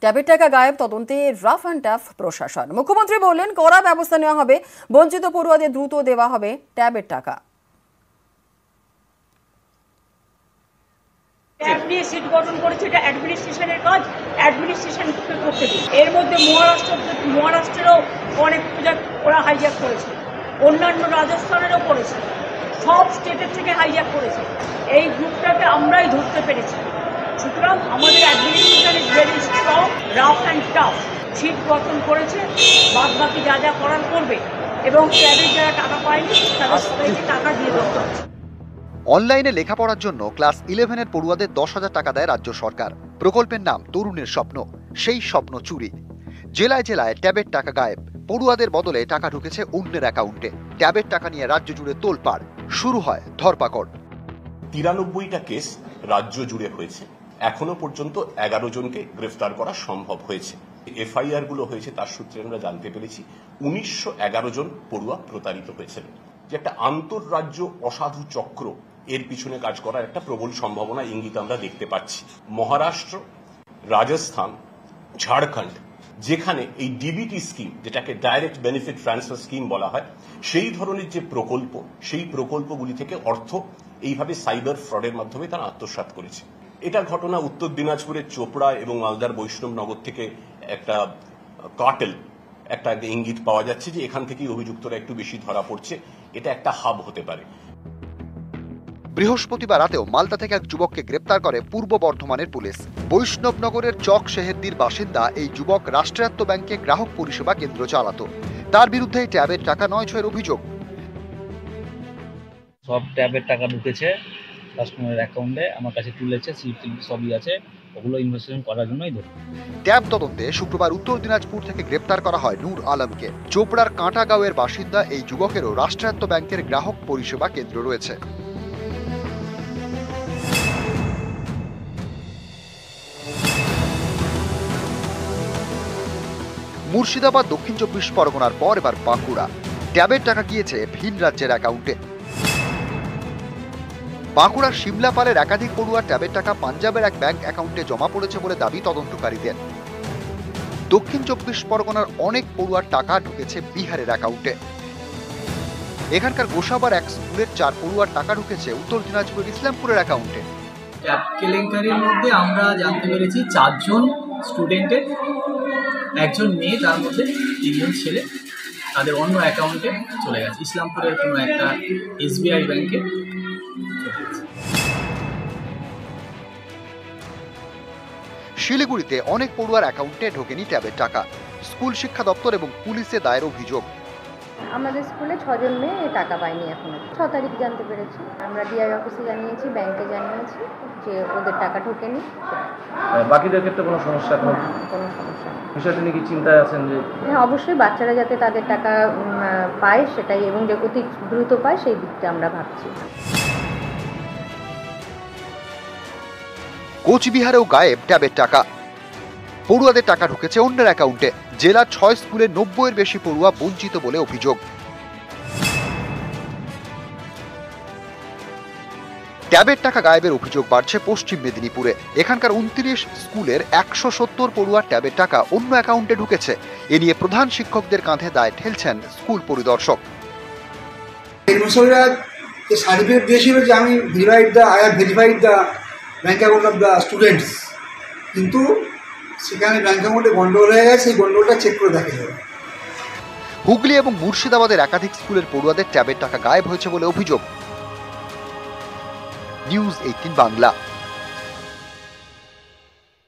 ট্যাবের টাকা গায়েব, তদন্তে রাফ অ্যান্ড টাফ প্রশাসন। মুখ্যমন্ত্রী বললেন, কড়া ব্যবস্থা নেওয়া হবে, বঞ্চিত পড়ুয়াদের দ্রুত দেওয়া হবে ট্যাবের টাকা। ট্যাব নিয়ে সিট গঠন করেছে, এটা অ্যাডমিনিস্ট্রেশনের কাজ, অ্যাডমিনিস্ট্রেশনকে করতে দিন। এর মধ্যে মহারাষ্ট্রেরও অনেক প্রজেক্ট ওরা হাইজ্যাক করেছে, অন্যান্য রাজস্থানেরও করেছে, সব স্টেটের থেকে হাইজ্যাক করেছে। এই গ্রুপটাকে আমরাই ধরতে পেরেছি। সুতরাং আমাদের administration is very strong, rough and tough. SIT গঠন করেছে, বাদ বাকি যা যা করার করবে, এবং ট্যাবের যারা টাকা পায়নি তাদের সবাইকে টাকা দিয়ে দেওয়া হচ্ছে। অনলাইনে লেখাপড়ার জন্য ক্লাস 11-এর পড়ুয়াদের 10,000 টাকা দেয় রাজ্য সরকার। প্রকল্পের নাম তরুণের স্বপ্ন। সেই স্বপ্ন চুরি। জেলায় জেলায় ট্যাবের টাকা গায়েব। পড়ুয়াদের বদলে টাকা ঢুকেছে অন্যের অ্যাকাউন্টে। ট্যাবের টাকা নিয়ে রাজ্য জুড়ে তোলপাড়। শুরু হয় ধরপাকড়। 93টা কেস রাজ্য জুড়ে হয়েছে। এখনো পর্যন্ত 11 জনকে গ্রেফতার করা সম্ভব হয়েছে। এফআইআর গুলো হয়েছে, তার সূত্রে আমরা জানতে পেরেছি 1911 জন পড়ুয়া প্রতারিত হয়েছেন। যে একটা আন্তঃরাজ্য অসাধু চক্র এর পিছনে কাজ করার একটা প্রবল সম্ভাবনা ইঙ্গিত আমরা দেখতে পাচ্ছি। মহারাষ্ট্র, রাজস্থান, ঝাড়খণ্ড, যেখানে এই ডিবিটি স্কিম, যেটাকে ডাইরেক্ট বেনিফিট ট্রান্সফার স্কিম বলা হয়, সেই ধরনের যে প্রকল্প, সেই প্রকল্পগুলি থেকে অর্থ এইভাবে সাইবার ফ্রডের মাধ্যমে তারা আত্মসাৎ করেছে। এটার ঘটনা উত্তর দিনাজপুরের চোপড়া এবং মালদার বৈষ্ণবনগর থেকে একটা কার্টেল, একটা ইঙ্গিত পাওয়া যাচ্ছে যে এখান থেকেই অভিযুক্তরা একটু বেশি ধরা পড়ছে। এটা একটা হাব হতে পারে। বৃহস্পতিবার রাতেও মালদা থেকে এক যুবককে গ্রেপ্তার করে পূর্ব বর্ধমানের পুলিশ। বৈষ্ণবনগরের চক শেহেরদির বাসিন্দা এই যুবক রাষ্ট্রায়ত্ত ব্যাংকে গ্রাহক পরিষেবা কেন্দ্র চালাতো। তার বিরুদ্ধে ট্যাবের টাকা 9-6 অভিযোগ। সব ট্যাবের টাকা ঢুকেছে কাস্টমারের অ্যাকাউন্টে, আমার কাছে তুলেছে, স্লিপ সবই আছে, ওগুলো ইনভেস্টমেন্ট করার জন্যই ধরে। ট্যাব তদন্তে শুক্রবার উত্তর দিনাজপুর থেকে গ্রেপ্তার করা হয় নূর আলমকে। চোপড়ার কাঁটাগাঁওয়ের বাসিন্দা এই যুবকেরও রাষ্ট্রায়ত্ত ব্যাংকের গ্রাহক পরিষেবা কেন্দ্র রয়েছে। মুর্শিদাবাদ, দক্ষিণ 24 পরগনার পর এবার বাঁকুড়া। ট্যাবের টাকা গিয়েছে ভিন রাজ্যের অ্যাকাউন্টে। বাঁকুড়ার সিমলাপালের একাধিক পড়ুয়া ট্যাবের টাকা পাঞ্জাবের এক ব্যাংক অ্যাকাউন্টে জমা পড়েছে বলে দাবি তদন্তকারীদের। দক্ষিণ 24 পরগনার অনেক পড়ুয়ার টাকা ঢুকেছে বিহারের অ্যাকাউন্টে। এখানকার গোসাবার এক স্কুলের 4 পড়ুয়ার টাকা ঢুকেছে উত্তর দিনাজপুরের ইসলামপুরের অ্যাকাউন্টে। ট্যাব কেলেঙ্কারির মধ্যে আমরা জানতে পেরেছি 4 জন স্টুডেন্টের, একজন মেয়ে, তার মধ্যে 3 জন ছেলে, তাদের অন্য অ্যাকাউন্টে চলে গেছে। ইসলামপুরের কোনো একটা এসবিআই ব্যাংকে। শিলিগুড়িতে অনেক পড়ুয়ার অ্যাকাউন্টে ঢোকেনি ট্যাবের টাকা। স্কুল শিক্ষা দপ্তর এবং পুলিশে দায়ের অভিযোগ। আমাদের স্কুলে 6 জন মেয়ে টাকা পায়নি এখনো। 6 তারিখ জানতে পেরেছি। আমরা ডিআই অফিসে জানিয়েছি, ব্যাংকে জানিয়েছি যে ওদের টাকা ঢোকেনি। বাকিদের ক্ষেত্রে কোনো সমস্যা এখন? কোনো সমস্যা নেই। বিষয়টা নিয়ে কি চিন্তায় আছেন? যে হ্যাঁ, অবশ্যই বাচ্চারা যাতে তাদের টাকা পায় সেটাই, এবং যে অতি দ্রুত পায় সেই দিকটা আমরা ভাবছি। কোচবিহারেও গায়েব ট্যাবের টাকা। পড়ুয়াদের টাকা ঢুকেছে অন্যের অ্যাকাউন্টে। জেলার 6 স্কুলের 90-এর বেশি পড়ুয়া বঞ্চিত বলে অভিযোগ। ট্যাবের টাকা গায়েবের অভিযোগ বাড়ছে পশ্চিম মেদিনীপুরে। এখানকার 29 স্কুলের 170 পড়ুয়ার ট্যাবের টাকা অন্য অ্যাকাউন্টে ঢুকেছে। এ নিয়ে প্রধান শিক্ষকদের কাঁধে দায় ঠেলছেন স্কুল পরিদর্শক। সার্টিফিকেট দিয়েছিল যে আমি I have verified the bank account of the students, কিন্তু সেখানে ব্যাংক অ্যাকাউন্টে গন্ডগোল হয়ে গেছে। সেই গন্ডগোলটা চেক করে দেখা যাবে। হুগলি এবং মুর্শিদাবাদের একাধিক স্কুলের পড়ুয়াদের ট্যাবের টাকা গায়েব হয়েছে বলে অভিযোগ। নিউজ 18 বাংলা।